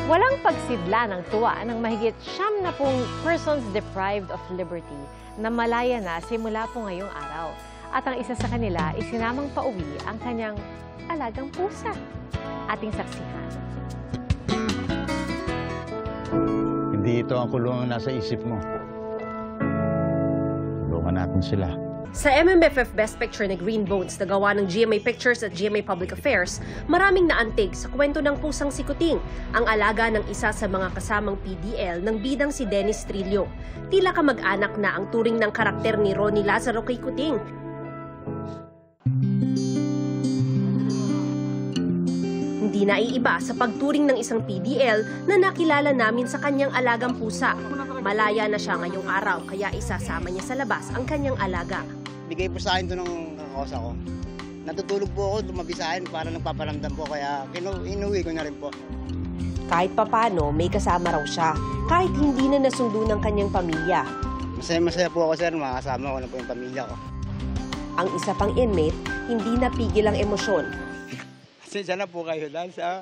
Walang pagsidla ng tuwa ng mahigit 70 persons deprived of liberty na malaya na simula po ngayong araw. At ang isa sa kanila, isinamang pauwi ang kanyang alagang pusa. Ating saksihan. Hindi ito ang kulungan nasa isip mo. Tulungan natin sila. Sa MMFF Best Picture na Green Bones na gawa ng GMA Pictures at GMA Public Affairs, maraming naantig sa kwento ng pusang si Kuting, ang alaga ng isa sa mga kasamang PDL ng bidang si Dennis Trillo. Tila kamag-anak na ang turing ng karakter ni Ronnie Lazaro kay Kuting. Hindi naiiba sa pagturing ng isang PDL na nakilala namin sa kanyang alagang pusa. Malaya na siya ngayong araw kaya isasama niya sa labas ang kanyang alaga. Bigay po sa akin ito ng kakosa ko. Natutulog po ako, tumabi sa akin para nagpaparamdam po kaya inuwi ko na rin po. Kahit papano, may kasama raw siya kahit hindi na nasundo ng kanyang pamilya. Masaya po ako sir, makakasama ko na po yung pamilya ko. Ang isa pang inmate, hindi napigil ang emosyon. Pasensya na po kayo dahil sa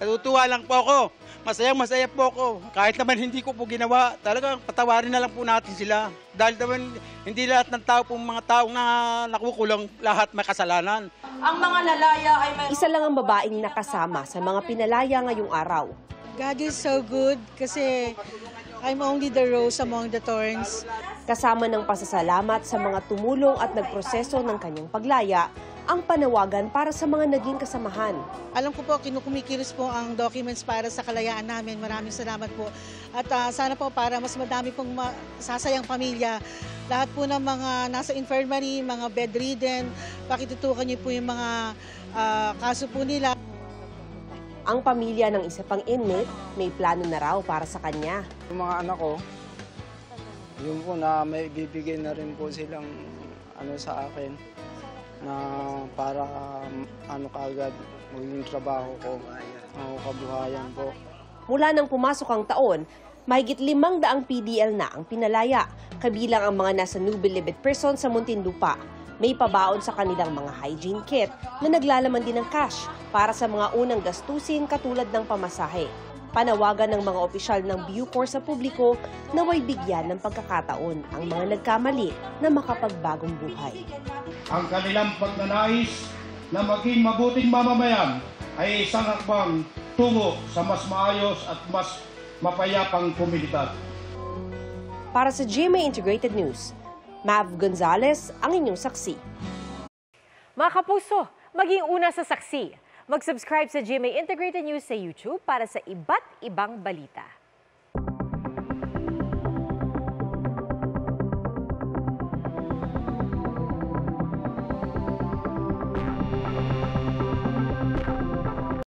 natutuwa lang po ako. Masaya po ako. Kahit naman hindi ko po ginawa, talagang patawarin na lang po natin sila. Dahil naman hindi lahat ng tao pong mga tao na nakukulong lahat may kasalanan. Ang mga lalaya ay may... Isa lang ang babaeng nakasama sa mga pinalaya ngayong araw. God is so good kasi I'm only the rose among the thorns. Kasama ng pasasalamat sa mga tumulong at nagproseso ng kanyang paglaya, ang panawagan para sa mga naging kasamahan. Alam ko po, kinukumikilos po ang documents para sa kalayaan namin. Maraming salamat po. At sana po para mas madami pong sasayang pamilya, lahat po ng mga nasa infirmary, mga bedridden, pakitutukan niyo po yung mga kaso po nila. Ang pamilya ng isa pang inmate, may plano na raw para sa kanya. Yung mga anak ko, yun po na may bibigay na rin po silang sa akin na para kaagad maging trabaho ko, kabuhayan po. Mula nang pumasok ang taon, mahigit 500 PDL na ang pinalaya, kabilang ang mga nasa newly libid prison sa Muntinlupa. May pabaon sa kanilang mga hygiene kit na naglalaman din ng cash para sa mga unang gastusin katulad ng pamasahe. Panawagan ng mga opisyal ng Bucor sa publiko na way bigyan ng pagkakataon ang mga nagkamali na makapagbagong buhay. Ang kanilang pagnanais na maging mabuting mamamayan ay isang hakbang tungo sa mas maayos at mas mapayapang komunidad. Para sa GMA Integrated News, Mav Gonzalez ang inyong saksi. Mga kapuso, maging una sa saksi. Mag-subscribe sa GMA Integrated News sa YouTube para sa iba't ibang balita.